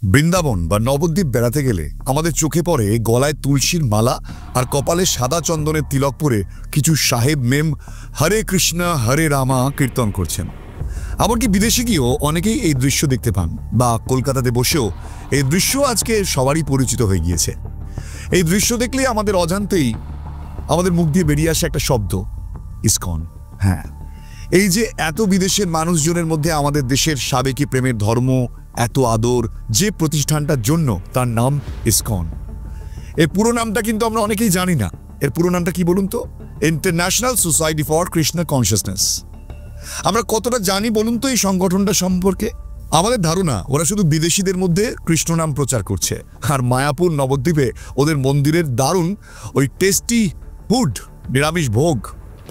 বৃন্দাবন বা নবদ্বীপ বেড়াতে গেলে আমাদের চোখে পড়ে গলায় তুলসীর মালা আর কপালে সাদা চন্দনের তিলক পরে কিছু সাহেব মেম হরে কৃষ্ণ হরে রামা কীর্তন করছেন। এমনকি বিদেশে গিয়েও অনেকেই এই দৃশ্য দেখতে পান, বা কলকাতাতে বসেও এই দৃশ্য আজকে সবারই পরিচিত হয়ে গিয়েছে। এই দৃশ্য দেখলে আমাদের অজান্তেই আমাদের মুখ দিয়ে বেরিয়ে আসে একটা শব্দ, ইসকন। হ্যাঁ, এই যে এত বিদেশের মানুষজনের মধ্যে আমাদের দেশের সাবেকি প্রেমের ধর্ম, এত আদর যে প্রতিষ্ঠানটার জন্য, তার নাম ইসকন। এর পুরো নামটা কিন্তু আমরা অনেকেই জানি না। এর পুরো নামটা কি বলুন তো? International society for Krishna consciousness. আমরা কতটা জানি বলুন তো এই সংগঠনটা সম্পর্কে? আমাদের ধারণা ওরা শুধু বিদেশিদের মধ্যে কৃষ্ণ নাম প্রচার করছে, আর মায়াপুর নবদ্বীপে ওদের মন্দিরের দারুণ ওই টেস্টি ফুড, নিরামিষ ভোগ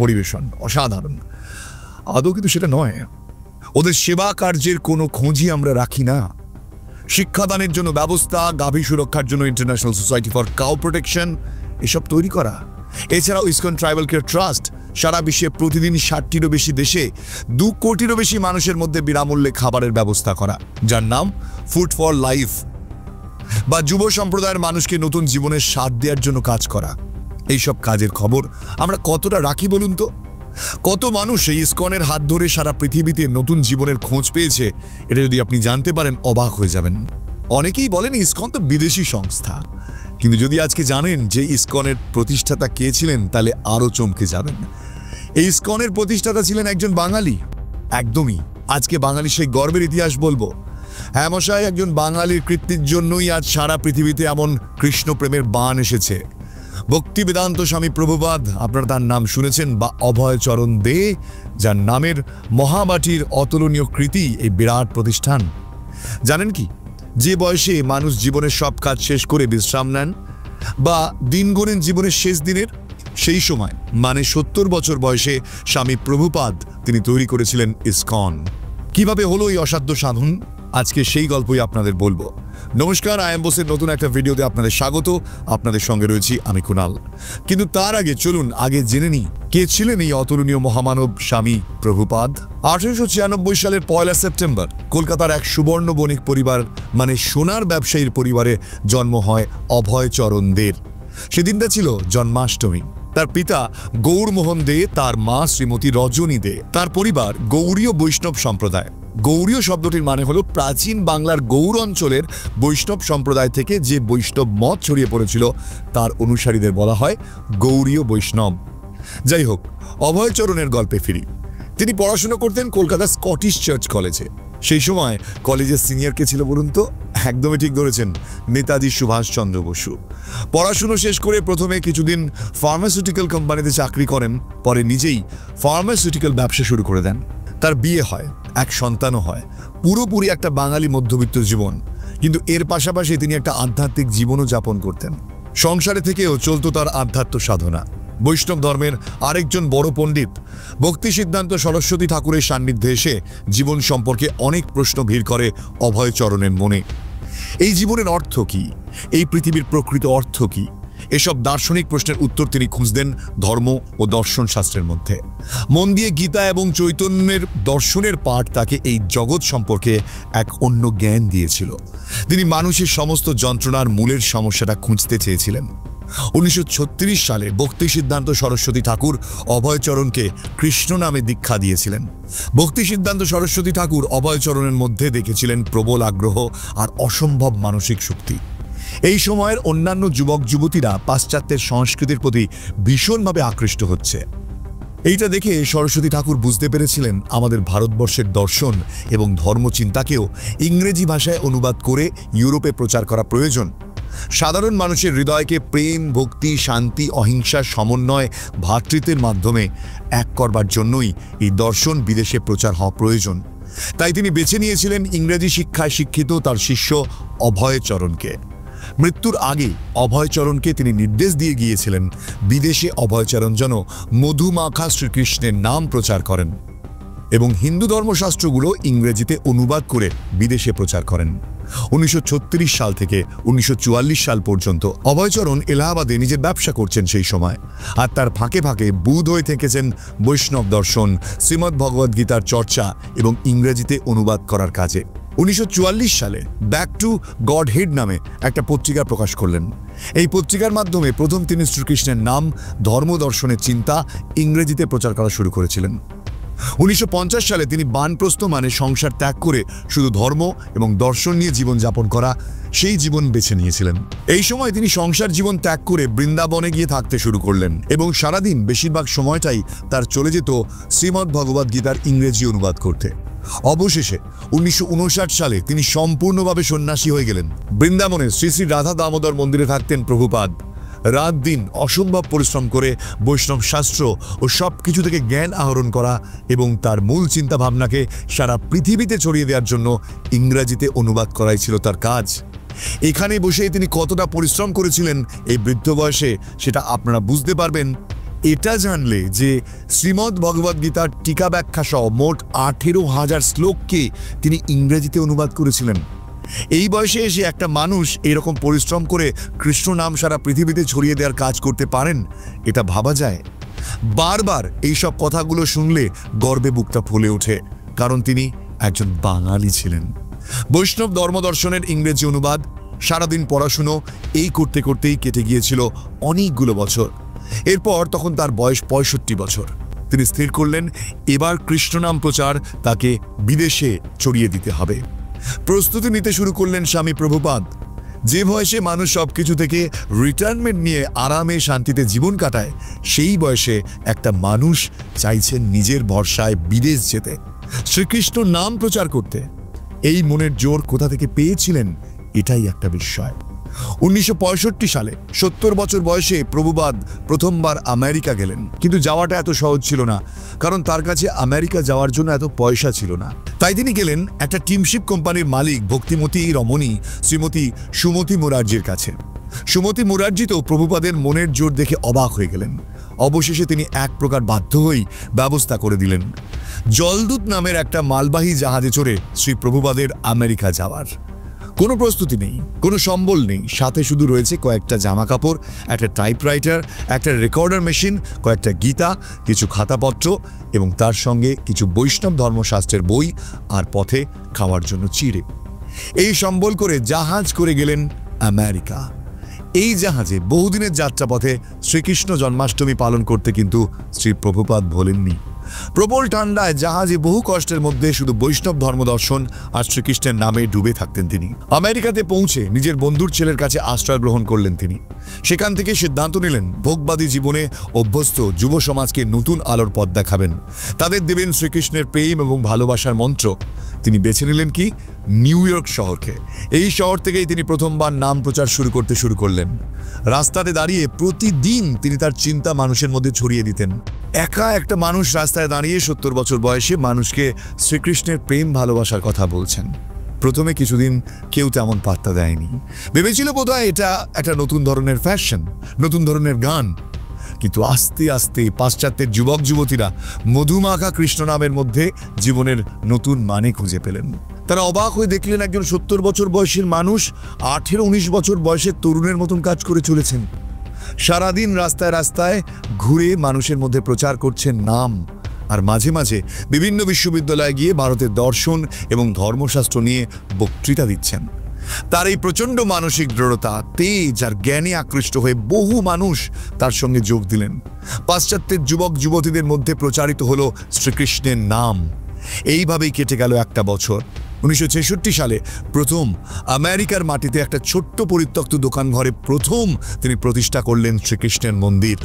পরিবেশন অসাধারণ। আদৌ কিন্তু সেটা নয়। ওদের সেবা কার্যের কোনো খোঁজই আমরা রাখি না। শিক্ষাদানের জন্য ব্যবস্থা, গাভী সুরক্ষার জন্য international society for cow protection, এসব তৈরি করা। এছাড়াও ইসকন ট্রাইবাল কেয়ার ট্রাস্ট সারা বিশ্বে প্রতিদিন 60টিরও বেশি দেশে 2 কোটিরও বেশি মানুষের মধ্যে বিনামূল্যে খাবারের ব্যবস্থা করা, যার নাম ফুড ফর লাইফ। বা যুব সম্প্রদায়ের মানুষকে নতুন জীবনের স্বাদ দেওয়ার জন্য কাজ করা। এইসব কাজের খবর আমরা কতটা রাখি বলুন তো? কত মানুষ এই ইসকনের হাত ধরে সারা পৃথিবীতে নতুন জীবনের খোঁজ পেয়েছে, এটা যদি আপনি জানতে পারেন অবাক হয়ে যাবেন। অনেকেই বলেন ইসকন তো বিদেশি সংস্থা, কিন্তু যদি আজকে জানেন যে ইসকনের প্রতিষ্ঠাতা কে ছিলেন, তাহলে আরও চমকে যাবেন। এই ইসকনের প্রতিষ্ঠাতা ছিলেন একজন বাঙালি। একদমই। আজকে বাঙালি সেই গর্বের ইতিহাস বলবো। হ্যাঁ মশাই, একজন বাঙালির কৃতিত্বের জন্যই আজ সারা পৃথিবীতে এমন কৃষ্ণ প্রেমের বাণ এসেছে। ভক্তিবেদান্ত স্বামী প্রভুপাদ, আপনারা তার নাম শুনেছেন, বা অভয়চরণ দে, যার নামের মহাবাটির অতুলনীয় কৃতি এই বিরাট প্রতিষ্ঠান। জানেন কি, যে বয়সে মানুষ জীবনের সব কাজ শেষ করে বিশ্রাম নেন বা দিন গোনেন জীবনের শেষ দিনের, সেই সময় মানে 70 বছর বয়সে স্বামী প্রভুপাদ তিনি তৈরি করেছিলেন ইসকন। কিভাবে হলো এই অসাধ্য সাধন, আজকে সেই গল্পই আপনাদের বলবো। নমস্কার, আই এম বোসের নতুন একটা ভিডিওতে আপনাদের স্বাগত। আপনাদের সঙ্গে রয়েছি আমি কুনাল। কিন্তু তার আগে চলুন আগে জেনে নিই কে ছিলেন এই অতুলনীয় মহামানব স্বামী প্রভুপাদ। 1896 সালের 1 সেপ্টেম্বর কলকাতার এক সুবর্ণ বণিক পরিবার, মানে সোনার ব্যবসায়ীর পরিবারে জন্ম হয় অভয়চরণ দের। সেদিনটা ছিল জন্মাষ্টমী। তার পিতা গৌরমোহন দে, তার মা শ্রীমতী রজনী দে। তার পরিবার গৌড়ীয় বৈষ্ণব সম্প্রদায়। গৌড়ীয় শব্দটির মানে হলো প্রাচীন বাংলার গৌড় অঞ্চলের বৈষ্ণব সম্প্রদায় থেকে যে বৈষ্ণব মত ছড়িয়ে পড়েছিল তার অনুসারীদের বলা হয় গৌড়ীয় বৈষ্ণব। যাই হোক, অভয়চরণের গল্পে ফিরি। তিনি পড়াশোনা করতেন কলকাতা স্কটিশ চার্চ কলেজে। সেই সময় কলেজের সিনিয়র কে ছিল বলুন তো? একদমই ঠিক ধরেছেন, নেতাজি সুভাষচন্দ্র বসু। পড়াশুনো শেষ করে প্রথমে কিছুদিন ফার্মাসিউটিক্যাল কোম্পানিতে চাকরি করেন, পরে নিজেই ফার্মাসিউটিক্যাল ব্যবসা শুরু করে দেন। তার বিয়ে হয়, এক সন্তানও হয়। পুরোপুরি একটা বাঙালি মধ্যবিত্ত জীবন, কিন্তু এর পাশাপাশি তিনি একটা আধ্যাত্মিক জীবনও যাপন করতেন। সংসারে থেকেও চলত তার আধ্যাত্ম সাধনা। বৈষ্ণব ধর্মের আরেকজন বড় পণ্ডিত ভক্তিসিদ্ধান্ত সরস্বতী ঠাকুরের সান্নিধ্যে এসে জীবন সম্পর্কে অনেক প্রশ্ন ভিড় করে অভয়চরণের মনে। এই জীবনের অর্থ কি? এই পৃথিবীর প্রকৃত অর্থ কি? এসব দার্শনিক প্রশ্নের উত্তর তিনি খুঁজতেন ধর্ম ও দর্শন শাস্ত্রের মধ্যে। মন দিয়ে গীতা এবং চৈতন্যের দর্শনের পাঠ তাকে এই জগৎ সম্পর্কে এক অন্য জ্ঞান দিয়েছিল। তিনি মানুষের সমস্ত যন্ত্রণার মূলের সমস্যাটা খুঁজতে চেয়েছিলেন। 1936 সালে ভক্তি সিদ্ধান্ত সরস্বতী ঠাকুর অভয়চরণকে কৃষ্ণ নামে দীক্ষা দিয়েছিলেন। ভক্তি সিদ্ধান্ত সরস্বতী ঠাকুর অভয়চরণের মধ্যে দেখেছিলেন প্রবল আগ্রহ আর অসম্ভব মানসিক শক্তি। এই সময়ের অন্যান্য যুবক যুবতীরা পাশ্চাত্যের সংস্কৃতির প্রতি ভীষণভাবে আকৃষ্ট হচ্ছে। এইটা দেখে সরস্বতী ঠাকুর বুঝতে পেরেছিলেন আমাদের ভারতবর্ষের দর্শন এবং ধর্মচিন্তাকেও ইংরেজি ভাষায় অনুবাদ করে ইউরোপে প্রচার করা প্রয়োজন। সাধারণ মানুষের হৃদয়কে প্রেম, ভক্তি, শান্তি, অহিংসা, সমন্বয়, ভ্রাতৃত্বের মাধ্যমে এক করবার জন্যই এই দর্শন বিদেশে প্রচার হওয়া প্রয়োজন। তাই তিনি বেছে নিয়েছিলেন ইংরেজি শিক্ষায় শিক্ষিত তার শিষ্য অভয়চরণকে। মৃত্যুর আগে অভয়চরণকে তিনি নির্দেশ দিয়ে গিয়েছিলেন বিদেশে অভয়চরণ যেন মধুমাখা শ্রীকৃষ্ণের নাম প্রচার করেন এবং হিন্দু ধর্মশাস্ত্রগুলো ইংরেজিতে অনুবাদ করে বিদেশে প্রচার করেন। 1936 সাল থেকে 1944 সাল পর্যন্ত অভয়চরণ এলাহাবাদে নিজের ব্যবসা করছেন সেই সময়, আর তার ফাঁকে ফাঁকে বুধ হয়ে থেকেছেন বৈষ্ণব দর্শন, শ্রীমদ্ ভগবদ্গীতার চর্চা এবং ইংরেজিতে অনুবাদ করার কাজে। 1944 সালে ব্যাক টু গড হেড নামে একটা পত্রিকা প্রকাশ করলেন। এই পত্রিকার মাধ্যমে প্রথম তিনি শ্রীকৃষ্ণের নাম, ধর্ম দর্শনের চিন্তা ইংরেজিতে প্রচার করা শুরু করেছিলেন। 1950 সালে তিনি বানপ্রস্থ মানে সংসার ত্যাগ করে শুধু ধর্ম এবং দর্শন নিয়ে জীবনযাপন করা সেই জীবন বেছে নিয়েছিলেন। এই সময় তিনি সংসার জীবন ত্যাগ করে বৃন্দাবনে গিয়ে থাকতে শুরু করলেন এবং সারাদিন বেশিরভাগ সময়টাই তার চলে যেত শ্রীমদ্ ভগবদ্ গীতার ইংরেজি অনুবাদ করতে। অবশেষে 1959 সালে তিনি সম্পূর্ণভাবে সন্ন্যাসী হয়ে গেলেন। বৃন্দাবনে শ্রী শ্রী রাধা দামোদর মন্দিরে থাকতেন প্রভুপাদ। রাত দিন অসম্ভব পরিশ্রম করে বৈষ্ণব শাস্ত্র ও সব কিছু থেকে জ্ঞান আহরণ করা এবং তার মূল চিন্তা ভাবনাকে সারা পৃথিবীতে ছড়িয়ে দেওয়ার জন্য ইংরেজিতে অনুবাদ করাই ছিল তার কাজ। এখানে বসেই তিনি কতটা পরিশ্রম করেছিলেন এই বৃদ্ধ বয়সে সেটা আপনারা বুঝতে পারবেন এটা জানলে যে শ্রীমদ্ ভগবদ্ গীতার টিকা ব্যাখ্যা সহ মোট 18,000 শ্লোককে তিনি ইংরেজিতে অনুবাদ করেছিলেন। এই বয়সে এসে একটা মানুষ এরকম পরিশ্রম করে কৃষ্ণ নাম সারা পৃথিবীতে ছড়িয়ে দেওয়ার কাজ করতে পারেন, এটা ভাবা যায়। বারবার এইসব কথাগুলো শুনলে গর্বে বুকটা ফুলে ওঠে, কারণ তিনি একজন বাঙালি ছিলেন। বৈষ্ণব ধর্মদর্শনের ইংরেজি অনুবাদ, সারাদিন পড়াশুনো এই করতে করতেই কেটে গিয়েছিল অনেকগুলো বছর। এরপর তখন তার বয়স 65 বছর। তিনি স্থির করলেন এবার কৃষ্ণ নাম প্রচার তাকে বিদেশে ছড়িয়ে দিতে হবে। প্রস্তুতি নিতে শুরু করলেন স্বামী প্রভুপাদ। যে বয়সে মানুষ সবকিছু থেকে রিটায়ারমেন্ট নিয়ে আরামে শান্তিতে জীবন কাটায়, সেই বয়সে একটা মানুষ চাইছেন নিজের ভরসায় বিদেশ যেতে, শ্রীকৃষ্ণ নাম প্রচার করতে। এই মনের জোর কোথা থেকে পেয়েছিলেন এটাই একটা বিস্ময়। 1965 সালে 70 বছর বয়সে প্রভুপাদ প্রথমবার আমেরিকা গেলেন, কিন্তু যাওয়াটা এত সহজ ছিল না, কারণ তার কাছে আমেরিকা যাওয়ার জন্য এত পয়সা ছিল না। তাই তিনি গেলেন একটা টিমশিপ কোম্পানির মালিক ভক্তিমতী রমণী শ্রীমতী সুমতি মুরারজির কাছে। সুমতি মুরারজি তো প্রভুপাদের মনের জোর দেখে অবাক হয়ে গেলেন। অবশেষে তিনি এক প্রকার বাধ্য হয়েই ব্যবস্থা করে দিলেন জলদূত নামের একটা মালবাহী জাহাজে চড়ে শ্রী প্রভুপাদের আমেরিকা যাওয়ার। কোনো প্রস্তুতি নেই, কোনো সম্বল নেই, সাথে শুধু রয়েছে কয়েকটা জামা কাপড়, একটা টাইপরাইটার, একটা রেকর্ডার মেশিন, কয়েকটা গীতা, কিছু খাতাপত্র এবং তার সঙ্গে কিছু বৈষ্ণব ধর্মশাস্ত্রের বই আর পথে খাওয়ার জন্য চিড়ে। এই সম্বল করে জাহাজ করে গেলেন আমেরিকা। এই জাহাজে বহুদিনের যাত্রাপথে শ্রীকৃষ্ণ জন্মাষ্টমী পালন করতে কিন্তু শ্রী প্রভুপাদ ভোলেননি। প্রবল ঠান্ডায় জাহাজে বহু কষ্টের মধ্যে শুধু বৈষ্ণব ধর্মদর্শন আর শ্রীকৃষ্ণের নামে ডুবে থাকতেন তিনি। আমেরিকাতে পৌঁছে নিজের বন্ধুর ছেলের কাছে আশ্রয় গ্রহণ করলেন তিনি। সেখান থেকে সিদ্ধান্ত নিলেন ভোগবাদী জীবনে অভ্যস্ত যুব সমাজকে নতুন আলোর পথ দেখাবেন, তাদের দেবেন শ্রীকৃষ্ণের প্রেম এবং ভালোবাসার মন্ত্র। তিনি বেছে নিলেন কি নিউ ইয়র্ক শহরকে। এই শহর থেকেই তিনি প্রথমবার নাম প্রচার শুরু করলেন। রাস্তাতে দাঁড়িয়ে প্রতিদিন তিনি তার চিন্তা মানুষের মধ্যে ছড়িয়ে দিতেন। একা একটা মানুষ রাস্তায় দাঁড়িয়ে 70 বছর বয়সে মানুষকে শ্রীকৃষ্ণের প্রেম ভালোবাসার কথা বলছেন। প্রথমে কিছুদিন কেউ তেমন পাত্তা দেয়নি, ভেবেছিল বোধহয় এটা একটা নতুন ধরনের ফ্যাশন, নতুন ধরনের গান। কিন্তু আস্তে আস্তে পাশ্চাত্যের যুবক যুবতীরা মধুমাখা কৃষ্ণ নামের মধ্যে জীবনের নতুন মানে খুঁজে পেলেন। তারা অবাক হয়ে দেখলেন একজন 70 বছর বয়সের মানুষ 18-19 বছর বয়সের তরুণের মতন কাজ করে চলেছেন। সারাদিন রাস্তায় রাস্তায় ঘুরে মানুষের মধ্যে প্রচার করছেন নাম, আর মাঝে মাঝে বিভিন্ন বিশ্ববিদ্যালয়ে গিয়ে ভারতের দর্শন এবং ধর্মশাস্ত্র নিয়ে বক্তৃতা দিচ্ছেন। তার এই প্রচণ্ড মানসিক দৃঢ়তা, তেজ আর জ্ঞানে আকৃষ্ট হয়ে বহু মানুষ তার সঙ্গে যোগ দিলেন। পাশ্চাত্যের যুবক যুবতীদের মধ্যে প্রচারিত হলো শ্রীকৃষ্ণের নাম। এইভাবেই কেটে গেল একটা বছর। 1966 সালে প্রথম আমেরিকার মাটিতে একটা ছোট্ট পরিত্যক্ত দোকান ঘরে প্রথম তিনি প্রতিষ্ঠা করলেন শ্রীকৃষ্ণের মন্দির।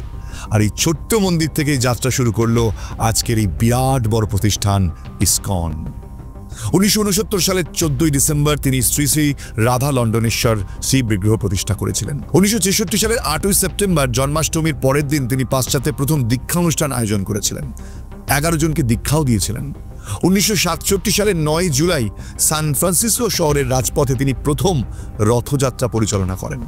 আর এই ছোট্ট মন্দির থেকেই যাত্রা শুরু করলো আজকের এই বিরাট বড় প্রতিষ্ঠান ইসকন। 1969 সালের 14 ডিসেম্বর তিনি শ্রী শ্রী রাধা লন্ডনেশ্বর শ্রী বিগ্রহ প্রতিষ্ঠা করেছিলেন। 1966 সালের 8 সেপ্টেম্বর জন্মাষ্টমীর পরের দিন তিনি পাশ্চাত্যে প্রথম দীক্ষা অনুষ্ঠান আয়োজন করেছিলেন। 11 জনকে দীক্ষাও দিয়েছিলেন। 1967 সালের 9 জুলাই সান ফ্রান্সিসকো শহরের রাজপথে তিনি প্রথম রথযাত্রা পরিচালনা করেন।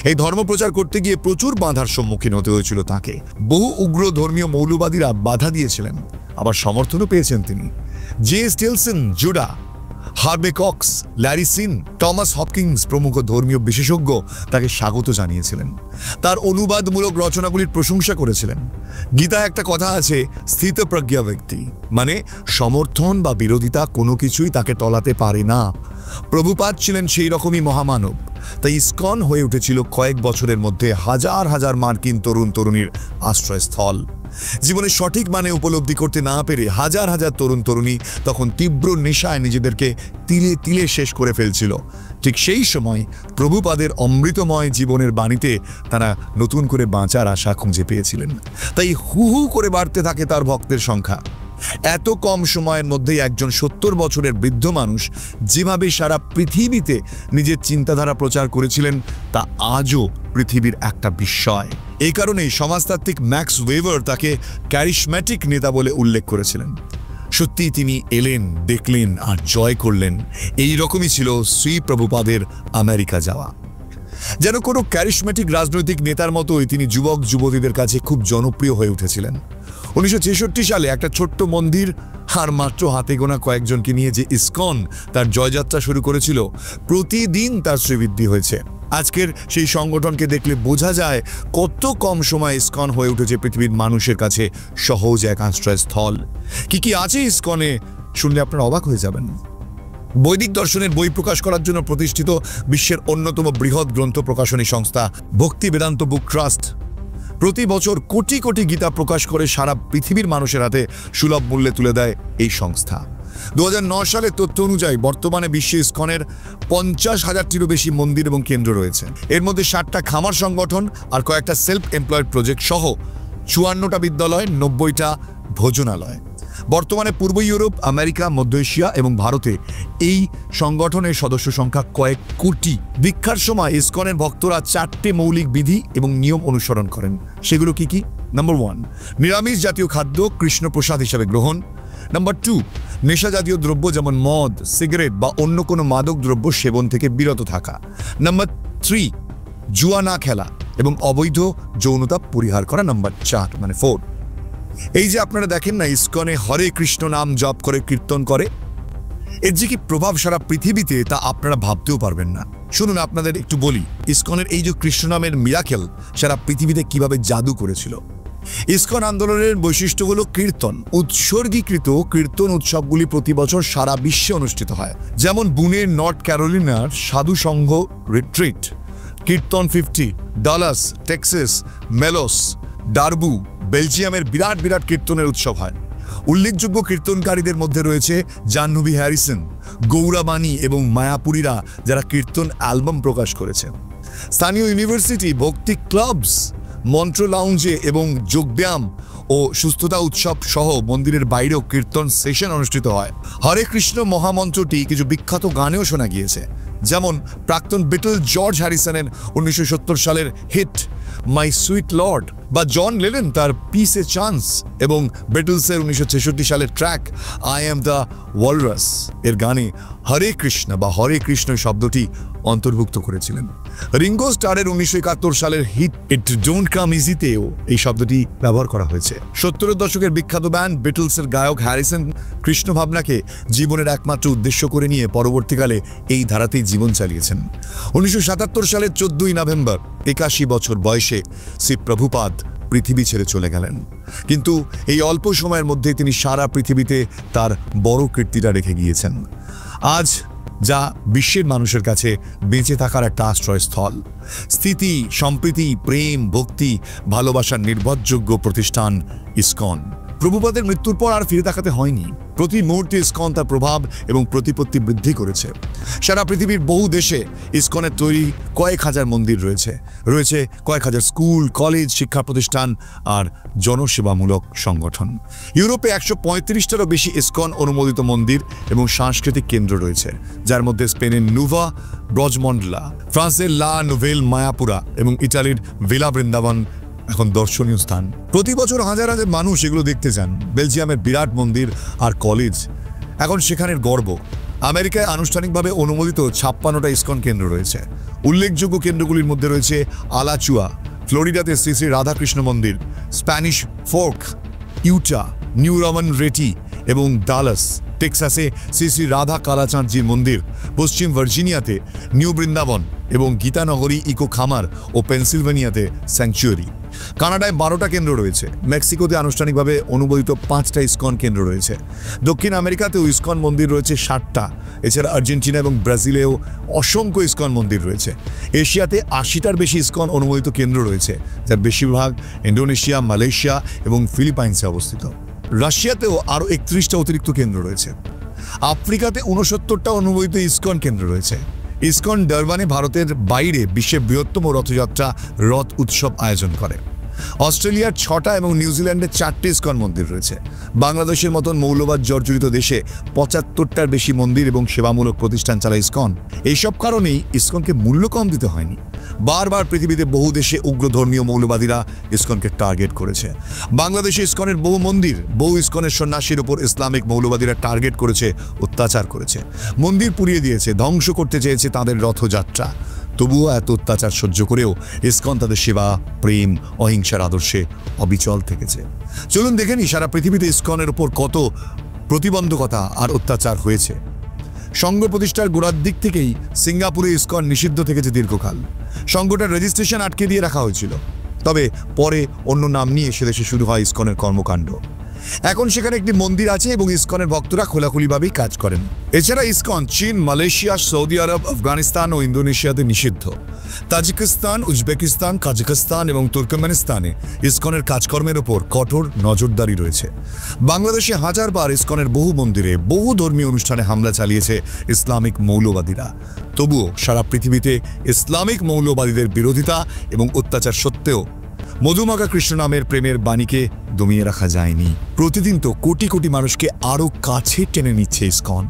এই ধর্ম প্রচার করতে গিয়ে প্রচুর বাধার সম্মুখীন হতে হয়েছিল তাকে। বহু উগ্র ধর্মীয় মৌলবাদীরা বাধা দিয়েছিলেন, আবার সমর্থনও পেয়েছেন তিনি। J Stilson Judah Harvey Cox, Larry Shinn, Thomas Hopkins প্রমুখ ধর্মীয় বিশেষজ্ঞ তাকে স্বাগত জানিয়েছিলেন, তার অনুবাদমূলক রচনাগুলির প্রশংসা করেছিলেন। গীতায় একটা কথা আছে, স্থিতপ্রজ্ঞা ব্যক্তি, মানে সমর্থন বা বিরোধিতা কোনো কিছুই তাকে টলাতে পারে না। প্রভুপাদ ছিলেন সেই রকমই মহামানব। তাই ইসকন হয়ে উঠেছিল কয়েক বছরের মধ্যে হাজার হাজার মার্কিন তরুণ তরুণীর আশ্রয়স্থল। জীবনে সঠিক মানে উপলব্ধি করতে না পেরে হাজার হাজার তরুণ তরুণী তখন তীব্র নেশায় নিজেদেরকে তিলে তিলে শেষ করে ফেলছিল। ঠিক সেই সময় প্রভুপাদের অমৃতময় জীবনের বাণীতে তারা নতুন করে বাঁচার আশা খুঁজে পেয়েছিলেন। তাই হু হু করে বাড়তে থাকে তার ভক্তের সংখ্যা। এত কম সময়ের মধ্যেই একজন 70 বছরের বৃদ্ধ মানুষ যেভাবে সারা পৃথিবীতে নিজের চিন্তাধারা প্রচার করেছিলেন তা আজও পৃথিবীর একটা বিস্ময়। এই কারণেই সমাজতাত্ত্বিক ম্যাক্স ওয়েবার তাকে ক্যারিশম্যাটিক নেতা বলে উল্লেখ করেছিলেন। সত্যি তিনি এলেন, দেখলেন আর জয় করলেন। এই রকমই ছিল শ্রী প্রভুপাদের আমেরিকা যাওয়া। যেন কোনো ক্যারিশম্যাটিক রাজনৈতিক নেতার মতোই তিনি যুবক যুবতীদের কাছে খুব জনপ্রিয় হয়ে উঠেছিলেন। 1966 সালে একটা ছোট্ট মন্দির আর মাত্র হাতে গোনা কয়েকজনকে নিয়ে যে ইসকন তার জয়যাত্রা শুরু করেছিল, প্রতিদিন তার শ্রীবৃদ্ধি হয়েছে। আজকের সেই সংগঠনকে দেখলে বোঝা যায় কত কম সময় ইসকন হয়ে উঠেছে পৃথিবীর মানুষের কাছে সহজ এক আশ্রয়স্থল। কি আছে ইসকনে শুনলে আপনারা অবাক হয়ে যাবেন। বৈদিক দর্শনের বই প্রকাশ করার জন্য প্রতিষ্ঠিত বিশ্বের অন্যতম বৃহৎ গ্রন্থ প্রকাশনী সংস্থা ভক্তিবেদান্ত বুক ট্রাস্ট প্রতি বছর কোটি কোটি গীতা প্রকাশ করে সারা পৃথিবীর মানুষের হাতে সুলভ মূল্যে তুলে দেয় এই সংস্থা। 2009 সালের তথ্য অনুযায়ী বর্তমানে বিশ্বে ইসকনের 50,000-টিরও বেশি মন্দির এবং কেন্দ্র রয়েছে। এর মধ্যে 60টা খামার সংগঠন আর কয়েকটা সেলফ এমপ্লয়েড প্রজেক্ট সহ 54টা বিদ্যালয়, 90টা ভোজনালয়। বর্তমানে পূর্ব ইউরোপ, আমেরিকা, মধ্য এশিয়া এবং ভারতে এই সংগঠনের সদস্য সংখ্যা কয়েক কোটি। দীক্ষার সময় ইসকনের ভক্তরা 4টে মৌলিক বিধি এবং নিয়ম অনুসরণ করেন। সেগুলো কি? নাম্বার 1, নিরামিষ জাতীয় খাদ্য কৃষ্ণ প্রসাদ হিসাবে গ্রহণ। নাম্বার 2, নেশা জাতীয় দ্রব্য যেমন মদ, সিগারেট বা অন্য কোনো মাদক দ্রব্য সেবন থেকে বিরত থাকা। নাম্বার 3, জুয়া না খেলা এবং অবৈধ যৌনতা পরিহার করা। নাম্বার 4 মানে 4, এই যে আপনারা দেখেন না ইসকনে হরে কৃষ্ণ নাম জপ করে কীর্তন করে, এর যে কি প্রভাব সারা পৃথিবীতে তা আপনারা ভাবতেও পারবেন না। শুনুন আপনাদের একটু বলি, ইসকনের এই যে কৃষ্ণ নামের মিরাকেল সারা পৃথিবীতে কিভাবে জাদু করেছিল। ইসকন আন্দোলনের বৈশিষ্ট্য হলো কীর্তন। উৎসর্গীকৃত কীর্তন উৎসবগুলি প্রতি বছর সারা বিশ্বে অনুষ্ঠিত হয়। যেমন বুনের নর্থ ক্যারোলিনার সাধু সংঘ রিট্রিট, কীর্তন 50, ডালাস টেক্সাস, মেলোস, ডারবু বেলজিয়ামের বিরাট বিরাট কীর্তনের উৎসব হয়। উল্লেখযোগ্য কীর্তনকারীদের মধ্যে রয়েছে জাহ্নবী হ্যারিসন, গৌরাবাণী এবং মায়াপুরীরা, যারা কীর্তন অ্যালবাম প্রকাশ করেছে। স্থানীয় ইউনিভার্সিটি, ভক্তি ক্লাবস, মন্ত্র লাউঞ্জে এবং যোগব্যায়াম ও সুস্থতা উৎসব সহ মন্দিরের বাইরেও কীর্তন সেশন অনুষ্ঠিত হয়। হরে কৃষ্ণ মহামন্ত্রটি কিছু বিখ্যাত গানেও শোনা গিয়েছে, যেমন প্রাক্তন বিটল জর্জ হ্যারিসনের 1970 সালের হিট মাই সুইট লর্ড, বা জন লেনন তার পিস এ চান্স, এবং বিটলসের 1966 সালের track I am the walrus এর গানে হরে কৃষ্ণ বা হরে কৃষ্ণ শব্দটি অন্তর্ভুক্ত করেছিলেন। রিঙ্গো স্টারের 1971 সালের হিট ইট ডোন্ট কাম ইজিতেও এই শব্দটি ব্যবহার করা হয়েছে। 70-এর দশকের বিখ্যাত ব্যান্ড বিটলসের গায়ক হ্যারিসন কৃষ্ণ ভাবনাকে জীবনের একমাত্র উদ্দেশ্য করে নিয়ে পরবর্তীকালে এই ধারাতেই জীবন চালিয়েছেন। 1977 সালের 14ই নভেম্বর 81 বছর বয়সে শ্রী প্রভুপাদ পৃথিবী ছেড়ে চলে গেলেন। কিন্তু এই অল্প সময়ের মধ্যে তিনি সারা পৃথিবীতে তার বড় কীর্তিটা রেখে গিয়েছেন। আজ যা বিশ্বের মানুষের কাছে বেঁচে থাকার একটা আশ্রয়স্থল, স্থিতি, সম্প্রীতি, প্রেম, ভক্তি, ভালোবাসার নির্ভরযোগ্য প্রতিষ্ঠান ইসকন। প্রভুপাদের মৃত্যুর পর আর ফিরে তাকাতে হয়নি। প্রতি মুহূর্তে ইসকন তার প্রভাব এবং প্রতিপত্তি বৃদ্ধি করেছে। সারা পৃথিবীর বহু দেশে ইসকনের তৈরি কয়েক হাজার মন্দির রয়েছে, কয়েক হাজার স্কুল, কলেজ, শিক্ষা প্রতিষ্ঠান আর জনসেবামূলক সংগঠন। ইউরোপে 135টারও বেশি ইসকন অনুমোদিত মন্দির এবং সাংস্কৃতিক কেন্দ্র রয়েছে, যার মধ্যে স্পেনের নুভা ব্রজমন্ডলা, ফ্রান্সের লা নোভেল মায়াপুরা এবং ইটালির ভিলা বৃন্দাবন এখন দর্শনীয় স্থান। প্রতি বছর হাজার হাজার মানুষ এগুলো দেখতে যান। বেলজিয়ামের বিরাট মন্দির আর কলেজ এখন সেখানের গর্ব। আমেরিকায় আনুষ্ঠানিকভাবে অনুমোদিত 56টা ইসকন কেন্দ্র রয়েছে। উল্লেখযোগ্য কেন্দ্রগুলির মধ্যে রয়েছে আলাচুয়া, ফ্লোরিডাতে শ্রী শ্রী রাধাকৃষ্ণ মন্দির, Spanish Fork, Utah, New Raman Reti এবং ডালাস টেক্সাসে শ্রী শ্রী রাধা কালাচাঁদজির মন্দির, পশ্চিম ভার্জিনিয়াতে নিউ বৃন্দাবন এবং গীতানগরী ইকো খামার ও পেনসিলভেনিয়াতে স্যাংচুয়ারি। কানাডায় 12টা কেন্দ্র রয়েছে। মেক্সিকোতে আনুষ্ঠানিকভাবে অনুমোদিত 5টা ইসকন কেন্দ্র রয়েছে। দক্ষিণ আমেরিকাতেও ইসকন মন্দির রয়েছে 60টা। এছাড়া আর্জেন্টিনা এবং ব্রাজিলেও অসংখ্য ইসকন মন্দির রয়েছে। এশিয়াতে 80টার বেশি ইসকন অনুমোদিত কেন্দ্র রয়েছে, যার বেশিরভাগ ইন্দোনেশিয়া, মালয়েশিয়া এবং ফিলিপাইন্সে অবস্থিত। রাশিয়াতেও আরও 31টা অতিরিক্ত কেন্দ্র রয়েছে। আফ্রিকাতে 69টা অনুমোদিত ইসকন কেন্দ্র রয়েছে। ইসকন ডারবানে ভারতের বাইরে বিশ্বের বৃহত্তম রথযাত্রা রথ উৎসব আয়োজন করে। অস্ট্রেলিয়ার 6টা এবং নিউজিল্যান্ডের 4টে ইসকন মন্দির রয়েছে। বাংলাদেশের মতন মৌলবাদ জর্জরিত দেশে 75টার বেশি মন্দির এবং সেবামূলক প্রতিষ্ঠান চালায় ইসকন। এইসব কারণেই ইসকনকে মূল্য কম দিতে হয়নি। বারবার পৃথিবীতে বহু দেশে উগ্র ধর্মীয় মৌলবাদীরা ইসকনকে টার্গেট করেছে। বাংলাদেশে ইসকনের বহু মন্দির, বহু ইসকনের সন্ন্যাসীর উপর ইসলামিক মৌলবাদীরা টার্গেট করেছে, অত্যাচার করেছে, মন্দির পুড়িয়ে দিয়েছে, ধ্বংস করতে চেয়েছে তাদের রথযাত্রা। তবুও এত অত্যাচার সহ্য করেও ইসকন তাদের সেবা, প্রেম, অহিংসার আদর্শে অবিচল থেকেছে। চলুন দেখে নিই সারা পৃথিবীতে ইসকনের উপর কত প্রতিবন্ধকতা আর অত্যাচার হয়েছে। সংঘ প্রতিষ্ঠার গোড়ার দিক থেকেই সিঙ্গাপুরে ইসকন নিষিদ্ধ থেকেছে দীর্ঘকাল। সংঘটার রেজিস্ট্রেশন আটকে দিয়ে রাখা হয়েছিল, তবে পরে অন্য নাম নিয়ে সেদেশে শুরু হয় ইসকনের কর্মকাণ্ড। এখন সেখানে একটি মন্দির আছে এবং ইসকনের ভক্তরা খোলাখুলিভাবেই কাজ করেন। এছাড়া ইসকন চীন, মালয়েশিয়া, সৌদি আরব, আফগানিস্তান ও ইন্দোনেশিয়াতে নিষিদ্ধ। তাজিকিস্তান, উজবেকিস্তান, কাজাখস্তান এবং তুর্কমেনিস্তানে ইসকনের কাজকর্মের ওপর কঠোর নজরদারি রয়েছে। বাংলাদেশে হাজারবার ইসকনের বহু মন্দিরে, বহু ধর্মীয় অনুষ্ঠানে হামলা চালিয়েছে ইসলামিক মৌলবাদীরা। তবুও সারা পৃথিবীতে ইসলামিক মৌলবাদীদের বিরোধিতা এবং অত্যাচার সত্ত্বেও মধুমাখা কৃষ্ণ নামের প্রেমের বাণীকে দমিয়ে রাখা যায়নি। প্রতিদিন তো কোটি কোটি মানুষকে আরও কাছে টেনে নিচ্ছে ইসকন।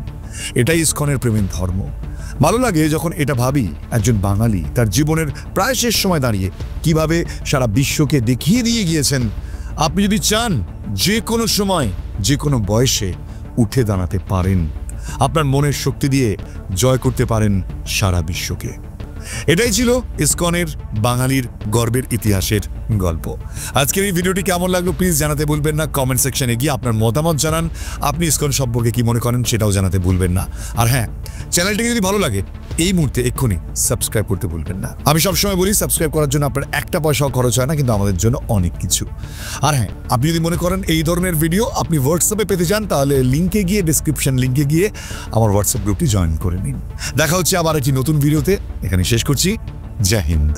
এটাই ইসকনের প্রেমের ধর্ম। ভালো লাগে যখন এটা ভাবি একজন বাঙালি তার জীবনের প্রায় শেষ সময় দাঁড়িয়ে কিভাবে সারা বিশ্বকে দেখিয়ে দিয়ে গিয়েছেন, আপনি যদি চান যে কোনো সময়, যে কোনো বয়সে উঠে দাঁড়াতে পারেন, আপনার মনের শক্তি দিয়ে জয় করতে পারেন সারা বিশ্বকে। এটাই ছিল ইসকনের বাঙালির গর্বের ইতিহাসের গল্প। আজকের এই ভিডিওটি কেমন লাগলো প্লিজ জানাতে ভুলবেন না। কমেন্ট সেকশনে গিয়ে আপনার মতামত জানান। আপনি ইসকন সম্পর্কে কি মনে করেন সেটাও জানাতে ভুলবেন না। আর হ্যাঁ, চ্যানেলটিকে যদি ভালো লাগে এই মুহূর্তে এক্ষুনি সাবস্ক্রাইব করতে ভুলবেন না। আমি সবসময় বলি সাবস্ক্রাইব করার জন্য আপনার একটা পয়সাও খরচ হয় না, কিন্তু আমাদের জন্য অনেক কিছু। আর হ্যাঁ, আপনি যদি মনে করেন এই ধরনের ভিডিও আপনি হোয়াটসঅ্যাপে পেতে চান, তাহলে লিঙ্কে গিয়ে, ডিসক্রিপশন লিঙ্কে গিয়ে আমার হোয়াটসঅ্যাপ গ্রুপটি জয়েন করে নিন। দেখা হচ্ছে আবার একটি নতুন ভিডিওতে। এখানে শেষ করছি। জয় হিন্দ।